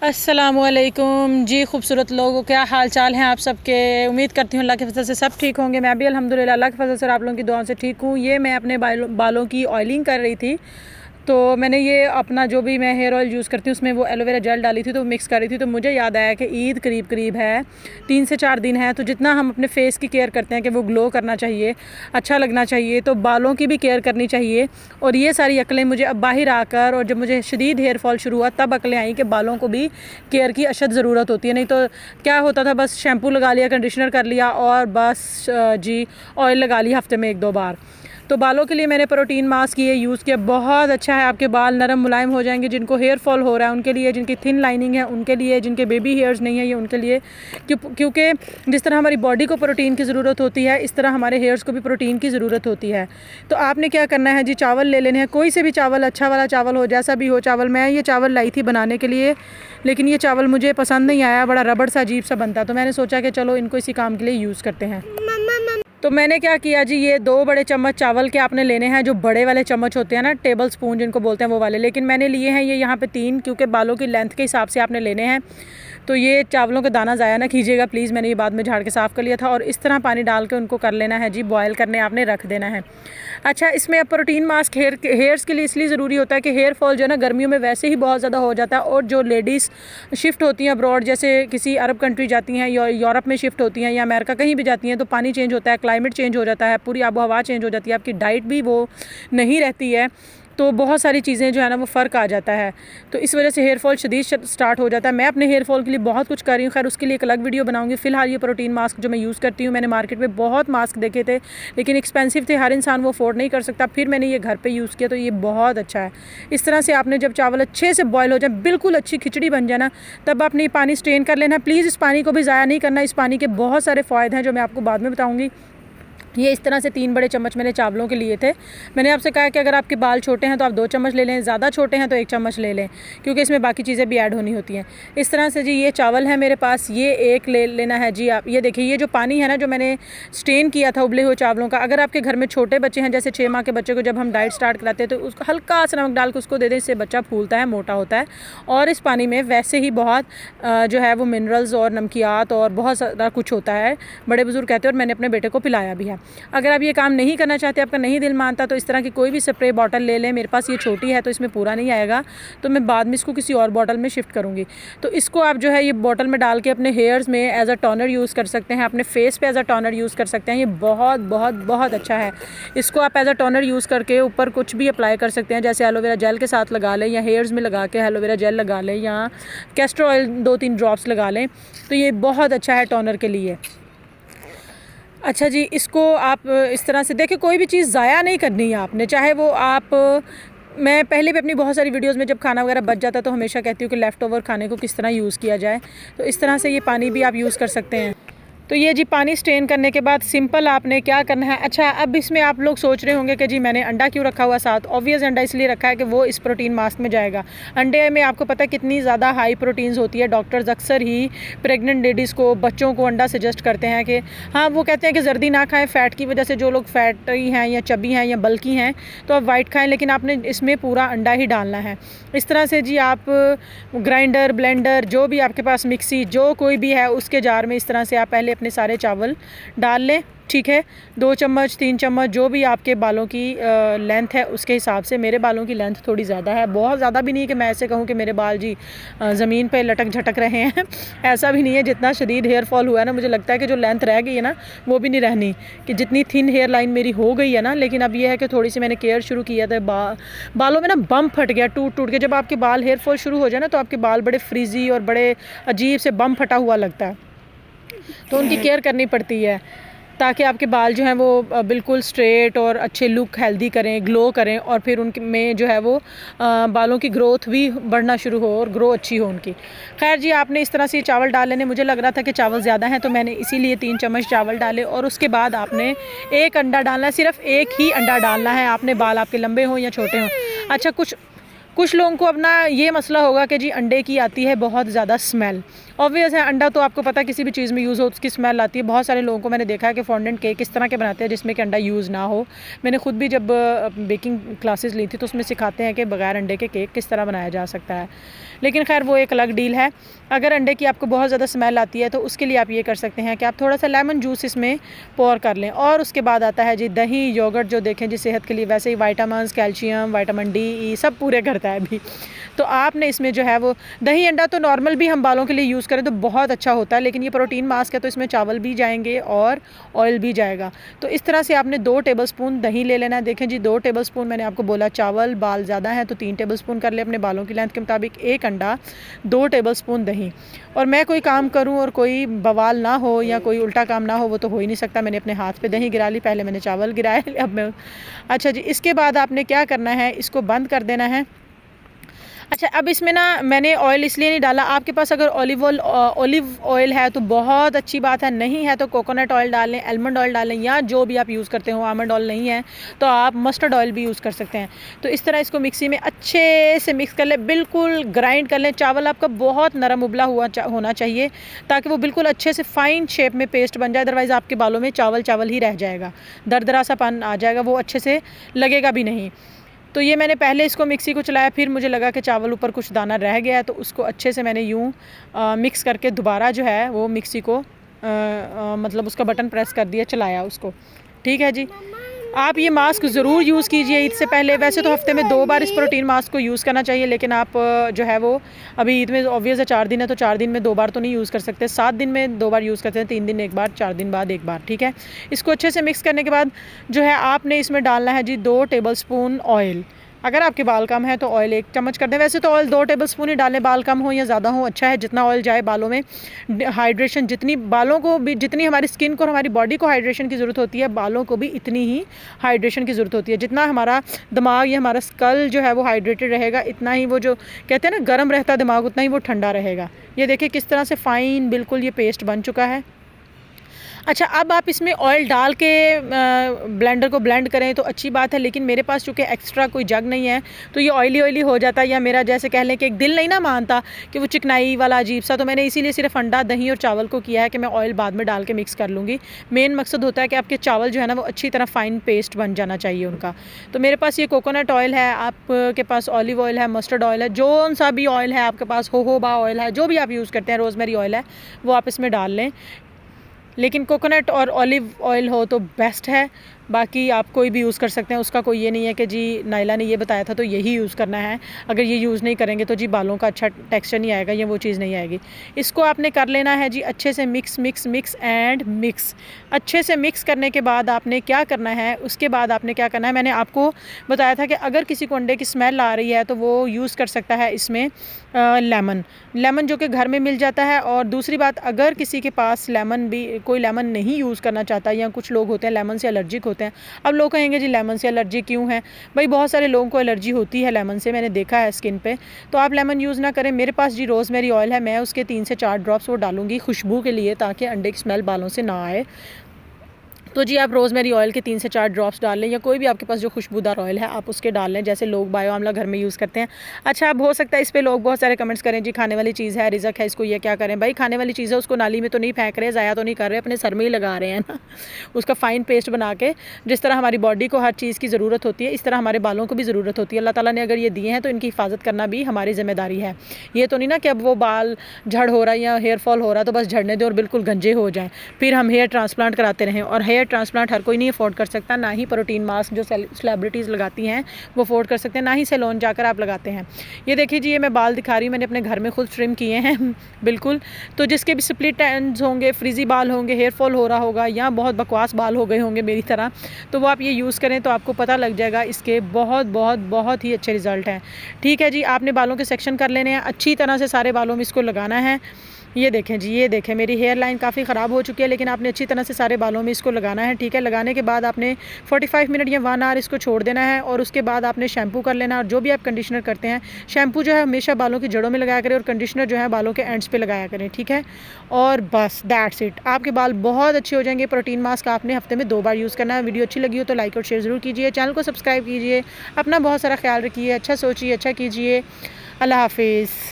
अस्सलामुअलैकुम जी, खूबसूरत लोगों, क्या हाल चाल हैं आप सबके। उम्मीद करती हूँ अल्लाह के फजल से सब ठीक होंगे। मैं भी अल्हम्दुलिल्लाह अल्लाह के फजल से आप लोगों की दुआओं से ठीक हूँ। ये मैं अपने बालों की ऑयलिंग कर रही थी, तो मैंने ये अपना जो भी मैं हेयर ऑयल यूज़ करती हूँ उसमें वो एलोवेरा जेल डाली थी, तो मिक्स कर रही थी। तो मुझे याद आया कि ईद करीब करीब है, 3 से 4 दिन है, तो जितना हम अपने फेस की केयर करते हैं कि वो ग्लो करना चाहिए, अच्छा लगना चाहिए, तो बालों की भी केयर करनी चाहिए। और ये सारी अकलें मुझे अब बाहर आकर, और जब मुझे शदीद हेयर फॉल शुरू हुआ तब अकलें आई कि बालों को भी केयर की अशद ज़रूरत होती है। नहीं तो क्या होता था, बस शैम्पू लगा लिया, कंडीशनर कर लिया और बस जी ऑयल लगा लिया हफ्ते में 1-2 बार। तो बालों के लिए मैंने प्रोटीन मास्क ये यूज़ किया, बहुत अच्छा है। आपके बाल नरम मुलायम हो जाएंगे। जिनको हेयर फॉल हो रहा है उनके लिए, जिनकी थिन लाइनिंग है उनके लिए, जिनके बेबी हेयर्स नहीं है ये उनके लिए, क्योंकि जिस तरह हमारी बॉडी को प्रोटीन की ज़रूरत होती है इस तरह हमारे हेयर्स को भी प्रोटीन की ज़रूरत होती है। तो आपने क्या करना है जी, चावल ले लेने हैं, कोई से भी चावल, अच्छा वाला चावल हो, जैसा भी हो चावल। मैं ये चावल लाई थी बनाने के लिए, लेकिन ये चावल मुझे पसंद नहीं आया, बड़ा रबड़ सा अजीब सा बनता। तो मैंने सोचा कि चलो इनको इसी काम के लिए यूज़ करते हैं। तो मैंने क्या किया जी, ये 2 बड़े चम्मच चावल के आपने लेने हैं, जो बड़े वाले चम्मच होते हैं ना, टेबल स्पून जिनको बोलते हैं वो वाले, लेकिन मैंने लिए हैं ये यहाँ पे 3, क्योंकि बालों की लेंथ के हिसाब से आपने लेने हैं। तो ये चावलों का दाना ज़ाया ना कीजिएगा प्लीज़, मैंने ये बाद में झाड़ के साफ़ कर लिया था। और इस तरह पानी डाल के उनको कर लेना है जी, बॉयल करने आपने रख देना है। अच्छा, इसमें अब प्रोटीन मास्क हेयर्स के लिए इसलिए ज़रूरी होता है कि हेयर फॉल जो है ना गर्मियों में वैसे ही बहुत ज़्यादा हो जाता है, और जो लेडीज़ शिफ्ट होती हैं अब्रॉड, जैसे किसी अरब कंट्री जाती हैं या यूरोप में शिफ्ट होती हैं या अमेरिका कहीं भी जाती हैं, तो पानी चेंज होता है, क्लाइमेट चेंज हो जाता है, पूरी आबो हवा चेंज हो जाती है, आपकी डाइट भी वो नहीं रहती है, तो बहुत सारी चीज़ें जो है ना वो फ़र्क आ जाता है। तो इस वजह से हेयर फॉल शदीद स्टार्ट हो जाता है। मैं अपने हेयर फॉल के लिए बहुत कुछ कर रही हूँ, खैर उसके लिए एक अलग वीडियो बनाऊंगी। फ़िलहाल ये प्रोटीन मास्क जो मैं यूज़ करती हूँ, मैंने मार्केट में बहुत मास्क देखे थे लेकिन एक्सपेंसिव थे, हर इंसान वो अफोर्ड नहीं कर सकता। फिर मैंने ये घर पर यूज़ किया, तो ये बहुत अच्छा है। इस तरह से आपने जब चावल अच्छे से बॉयल हो जाए, बिल्कुल अच्छी खिचड़ी बन जाए ना, तब आपने ये पानी स्ट्रेन कर लेना। प्लीज़ इस पानी को भी ज़ाया नहीं करना, इस पानी के बहुत सारे फ़ायदे हैं जो मैं आपको बाद में बताऊँगी। ये इस तरह से 3 बड़े चम्मच मैंने चावलों के लिए थे। मैंने आपसे कहा कि अगर आपके बाल छोटे हैं तो आप 2 चम्मच ले लें, ज़्यादा छोटे हैं तो 1 चम्मच ले लें, क्योंकि इसमें बाकी चीज़ें भी ऐड होनी होती हैं। इस तरह से जी ये चावल है मेरे पास, ये एक ले लेना है जी। आप ये देखिए, ये जो पानी है ना जो मैंने स्ट्रेन किया था उबले हुए चावलों का, अगर आपके घर में छोटे बच्चे हैं, जैसे 6 माह के बच्चे को जब हम डाइट स्टार्ट कराते हैं तो उसको हल्का सा नमक डाल के उसको दे दें, इससे बच्चा फूलता है, मोटा होता है। और इस पानी में वैसे ही बहुत जो है वो मिनरल्स और नमकियात और बहुत सारा कुछ होता है, बड़े बुजुर्ग कहते हैं, और मैंने अपने बेटे को पिलाया भी है। अगर आप ये काम नहीं करना चाहते, आपका नहीं दिल मानता, तो इस तरह की कोई भी स्प्रे बॉटल ले लें। मेरे पास ये छोटी है तो इसमें पूरा नहीं आएगा, तो मैं बाद में इसको किसी और बॉटल में शिफ्ट करूँगी। तो इसको आप जो है ये बॉटल में डाल के अपने हेयर्स में एज अ टोनर यूज़ कर सकते हैं, अपने फेस पे एज अ टोनर यूज़ कर सकते हैं। ये बहुत बहुत बहुत अच्छा है। इसको आप एज अ टोनर यूज़ करके ऊपर कुछ भी अप्लाई कर सकते हैं, जैसे एलोवेरा जेल के साथ लगा लें, या हेयर्स में लगा के एलोवेरा जेल लगा लें, या कैस्टर ऑयल 2-3 ड्रॉप्स लगा लें, तो ये बहुत अच्छा है टोनर के लिए। अच्छा जी, इसको आप इस तरह से देखिए, कोई भी चीज़ ज़ाया नहीं करनी है आपने, चाहे वो आप मैं पहले भी अपनी बहुत सारी वीडियोस में जब खाना वगैरह बच जाता तो हमेशा कहती हूँ कि लेफ़्ट ओवर खाने को किस तरह यूज़ किया जाए। तो इस तरह से ये पानी भी आप यूज़ कर सकते हैं। तो ये जी पानी स्ट्रेन करने के बाद सिंपल आपने क्या करना है। अच्छा, अब इसमें आप लोग सोच रहे होंगे कि जी मैंने अंडा क्यों रखा हुआ साथ। ऑब्वियस अंडा इसलिए रखा है कि वो इस प्रोटीन मास्क में जाएगा। अंडे में आपको पता है कितनी ज़्यादा हाई प्रोटीन्स होती है। डॉक्टर्स अक्सर ही प्रेग्नेंट लेडीज़ को, बच्चों को अंडा सजेस्ट करते हैं कि हाँ, वो कहते हैं कि जर्दी ना खाएँ फ़ैट की वजह से, जो लोग फैटी हैं या चबी हैं या बल्की हैं तो आप वाइट खाएँ, लेकिन आपने इसमें पूरा अंडा ही डालना है। इस तरह से जी आप ग्राइंडर, ब्लेंडर, जो भी आपके पास मिक्सी जो कोई भी है उसके जार में इस तरह से आप पहले अपने सारे चावल डाल लें, ठीक है। 2 चम्मच 3 चम्मच जो भी आपके बालों की लेंथ है उसके हिसाब से। मेरे बालों की लेंथ थोड़ी ज़्यादा है, बहुत ज़्यादा भी नहीं है कि मैं ऐसे कहूँ कि मेरे बाल जी ज़मीन पे लटक झटक रहे हैं ऐसा भी नहीं है। जितना शदीद हेयर फॉल हुआ है ना, मुझे लगता है कि जो लेंथ रह गई है ना वो भी नहीं रहनी, कि जितनी थिन हेयर लाइन मेरी हो गई है ना। लेकिन अब ये है कि थोड़ी सी मैंने केयर शुरू किया था, बालों में ना बम फट गया, टूट के। जब आपके बाल हेयर फॉल शुरू हो जाए ना तो आपके बाल बड़े फ्रीजी और बड़े अजीब से बम फटा हुआ लगता है, तो उनकी केयर करनी पड़ती है ताकि आपके बाल जो हैं वो बिल्कुल स्ट्रेट और अच्छे लुक, हेल्दी करें, ग्लो करें, और फिर उनके में जो है वो बालों की ग्रोथ भी बढ़ना शुरू हो और ग्रो अच्छी हो उनकी। खैर जी, आपने इस तरह से चावल डाल लेने। मुझे लग रहा था कि चावल ज़्यादा हैं तो मैंने इसीलिए 3 चम्मच चावल डाले, और उसके बाद आपने 1 अंडा डालना है, सिर्फ 1 ही अंडा डालना है आपने, बाल आपके लंबे हों या छोटे हों। अच्छा, कुछ लोगों को अपना ये मसला होगा कि जी अंडे की आती है बहुत ज़्यादा स्मेल। ऑब्वियस है, अंडा तो आपको पता है किसी भी चीज़ में यूज़ हो उसकी स्मेल आती है। बहुत सारे लोगों को मैंने देखा है कि फॉन्डेंट केक इस तरह के बनाते हैं जिसमें कि अंडा यूज़ ना हो। मैंने खुद भी जब बेकिंग क्लासेस ली थी तो उसमें सिखाते हैं कि बगैर अंडे के केक किस तरह बनाया जा सकता है, लेकिन खैर वो एक अलग डील है। अगर अंडे की आपको बहुत ज़्यादा स्मेल आती है तो उसके लिए आप ये कर सकते हैं कि आप थोड़ा सा लेमन जूस इसमें पोर कर लें। और उसके बाद आता है जी दही, योगर्ट, जो देखें जी सेहत के लिए वैसे ही विटामिन, कैल्शियम, विटामिन डी, ई सब पूरे करता है अभी। तो आपने इसमें जो है वो दही अंडा तो नॉर्मल भी हम बालों के लिए यूज़ करें तो बहुत अच्छा होता है, लेकिन ये प्रोटीन मास्क है तो इसमें चावल भी जाएंगे और ऑयल भी जाएगा। तो इस तरह से आपने 2 टेबलस्पून दही ले लेना है। देखें जी 2 टेबलस्पून मैंने आपको बोला, चावल बाल ज़्यादा हैं तो 3 टेबलस्पून कर ले अपने बालों की लेंथ के मुताबिक, 1 अंडा, 2 टेबलस्पून दही। और मैं कोई काम करूं और कोई बवाल ना हो या कोई उल्टा काम ना हो वो तो हो ही नहीं सकता। मैंने अपने हाथ पे दही गिरा ली, पहले मैंने चावल गिराए, अब मैं अच्छा जी इसके बाद आपने क्या करना है, इसको बंद कर देना है। अच्छा, अब इसमें ना मैंने ऑयल इसलिए नहीं डाला, आपके पास अगर ऑलिव ऑयल है तो बहुत अच्छी बात है, नहीं है तो कोकोनट ऑयल डाल लें, आलमंड ऑयल डाल लें, या जो भी आप यूज़ करते हो। आलमंड ऑयल नहीं है तो आप मस्टर्ड ऑयल भी यूज़ कर सकते हैं। तो इस तरह इसको मिक्सी में अच्छे से मिक्स कर लें, बिल्कुल ग्राइंड कर लें। चावल आपका बहुत नरम उबला हुआ होना चाहिए ताकि वो बिल्कुल अच्छे से फ़ाइन शेप में पेस्ट बन जाए, अदरवाइज़ आपके बालों में चावल चावल ही रह जाएगा, दरदरा सा पान आ जाएगा, वो अच्छे से लगेगा भी नहीं। तो ये मैंने पहले इसको मिक्सी को चलाया, फिर मुझे लगा कि चावल ऊपर कुछ दाना रह गया है तो उसको अच्छे से मैंने यूँ मिक्स करके दोबारा जो है वो मिक्सी को मतलब उसका बटन प्रेस कर दिया, चलाया उसको। ठीक है जी, आप ये मास्क ज़रूर यूज़ कीजिए ईद से पहले। वैसे तो हफ्ते में 2 बार इस प्रोटीन मास्क को यूज़ करना चाहिए, लेकिन आप जो है वो अभी ईद में ऑब्वियस है 4 दिन है तो 4 दिन में 2 बार तो नहीं यूज़ कर सकते, 7 दिन में 2 बार यूज़ करते हैं, 3 दिन 1 बार, 4 दिन बाद 1 बार। ठीक है, इसको अच्छे से मिक्स करने के बाद जो है आपने इसमें डालना है जी 2 टेबलस्पून ऑयल। अगर आपके बाल कम है तो ऑयल 1 चम्मच कर दें। वैसे तो ऑयल 2 टेबलस्पून ही डालें, बाल कम हो या ज़्यादा हो अच्छा है, जितना ऑयल जाए बालों में हाइड्रेशन, जितनी बालों को भी, जितनी हमारी स्किन को और हमारी बॉडी को हाइड्रेशन की ज़रूरत होती है, बालों को भी इतनी ही हाइड्रेशन की ज़रूरत होती है। जितना हमारा दिमाग या हमारा स्कल जो है वो हाइड्रेटेड रहेगा, इतना ही वो जो कहते हैं ना गर्म रहता है दिमाग, उतना ही वो ठंडा रहेगा। ये देखिए किस तरह से फ़ाइन बिल्कुल ये पेस्ट बन चुका है। अच्छा, अब आप इसमें ऑयल डाल के ब्लेंडर को ब्लेंड करें तो अच्छी बात है, लेकिन मेरे पास चूँकि एक्स्ट्रा कोई जग नहीं है तो ये ऑयली हो जाता है, या मेरा जैसे कह लें कि एक दिल नहीं ना मानता कि वो चिकनाई वाला अजीब सा, तो मैंने इसीलिए सिर्फ अंडा, दही और चावल को किया है कि मैं ऑयल बाद में डाल के मिक्स कर लूँगी। मेन मकसद होता है कि आपके चावल जो है ना वो अच्छी तरह फ़ाइन पेस्ट बन जाना चाहिए उनका। तो मेरे पास ये कोकोनट ऑयल है, आपके पास ऑलिव ऑयल है, मस्टर्ड ऑयल है, जो सा भी ऑयल है आपके पास, होहोबा ऑयल है, जो भी आप यूज़ करते हैं, रोज़मेरी ऑयल है, वो आप इसमें डाल लें। लेकिन कोकोनट और ऑलिव ऑयल हो तो बेस्ट है, बाकी आप कोई भी यूज़ कर सकते हैं, उसका कोई ये नहीं है कि जी नाइला ने ये बताया था तो यही यूज़ करना है। अगर ये यूज़ नहीं करेंगे तो जी बालों का अच्छा टेक्सचर नहीं आएगा, या वो चीज़ नहीं आएगी। इसको आपने कर लेना है जी अच्छे से mix mix mix and mix. अच्छे से मिक्स करने के बाद आपने क्या करना है, उसके बाद आपने क्या करना है, मैंने आपको बताया था कि अगर किसी को अंडे की स्मेल आ रही है तो वो यूज़ कर सकता है इसमें लेमन जो कि घर में मिल जाता है। और दूसरी बात, अगर किसी के पास लेमन भी, कोई लेमन नहीं यूज़ करना चाहता, या कुछ लोग होते हैं लेमन से एलर्जिक होते हैं। अब लोग कहेंगे जी लेमन से एलर्जी क्यों है, भाई बहुत सारे लोगों को एलर्जी होती है लेमन से, मैंने देखा है स्किन पे, तो आप लेमन यूज़ ना करें। मेरे पास जी रोज़मेरी ऑयल है, मैं उसके 3 से 4 ड्रॉप्स वो डालूंगी खुशबू के लिए, ताकि अंडे की स्मेल बालों से ना आए। तो जी आप रोज़मेरी ऑयल के 3 से 4 ड्रॉप्स डाल लें, या कोई भी आपके पास जो खुशबूदार ऑयल है आप उसके डाल लें, जैसे लोग बायो आमला घर में यूज़ करते हैं। अच्छा, अब हो सकता है इस पे लोग बहुत सारे कमेंट्स करें जी खाने वाली चीज़ है, रिज़क है, इसको ये क्या करें। भाई खाने वाली चीज़ है, उसको नाली में तो नहीं फेंक रहे, ज़ाया तो नहीं कर रहे, अपने सर में ही लगा रहे हैं ना। उसका फ़ाइन पेस्ट बना के, जिस तरह हमारी बॉडी को हर चीज़ की ज़रूरत होती है, इस तरह हमारे बालों को भी ज़रूरत होती है। अल्लाह ताला ने अगर ये दिए हैं तो इनकी हिफाजत करना भी हमारी ज़िम्मेदारी है। ये तो नहीं ना कि अब वो बाल झड़ हो रहा है या हेयर फॉल हो रहा है तो बस झड़ने दें और बिल्कुल गंजे हो जाएँ, फिर हम हेयर ट्रांसप्लांट कराते रहें। और हेयर ट्रांसप्लांट हर कोई नहीं अफोर्ड कर सकता, ना ही प्रोटीन मास्क जो सेलिब्रिटीज़ लगाती हैं वो अफोर्ड कर सकते हैं, ना ही सैलून जाकर आप लगाते हैं। ये देखिए जी, ये मैं बाल दिखा रही हूँ, मैंने अपने घर में खुद ट्रिम किए हैं बिल्कुल। तो जिसके भी स्प्लिट एंड्स होंगे, फ्रीजी बाल होंगे, हेयर फॉल हो रहा होगा, या बहुत बकवास बाल हो गए होंगे मेरी तरह, तो वो आप ये यूज़ करें तो आपको पता लग जाएगा, इसके बहुत बहुत बहुत ही अच्छे रिज़ल्ट हैं। ठीक है जी, आपने बालों के सेक्शन कर लेने हैं, अच्छी तरह से सारे बालों में इसको लगाना है। ये देखें जी, ये देखें मेरी हेयर लाइन काफ़ी ख़राब हो चुकी है, लेकिन आपने अच्छी तरह से सारे बालों में इसको लगाना है, ठीक है। लगाने के बाद आपने 45 मिनट या 1 आवर इसको छोड़ देना है और उसके बाद आपने शैम्पू कर लेना। और जो भी आप कंडीशनर करते हैं, शैम्पू जो है हमेशा बालों की जड़ों में लगाया करें और कंडीशनर जो है बालों के एंड्स पे लगाया करें, ठीक है। और बस दैट्स इट, आपके बाल बहुत अच्छे हो जाएंगे। प्रोटीन मास्क आपने हफ्ते में 2 बार यूज़ करना है। वीडियो अच्छी लगी हो तो लाइक और शेयर ज़रूर कीजिए, चैनल को सब्सक्राइब कीजिए, अपना बहुत सारा ख्याल रखिए, अच्छा सोचिए, अच्छा कीजिए। अल्लाह हाफिज़।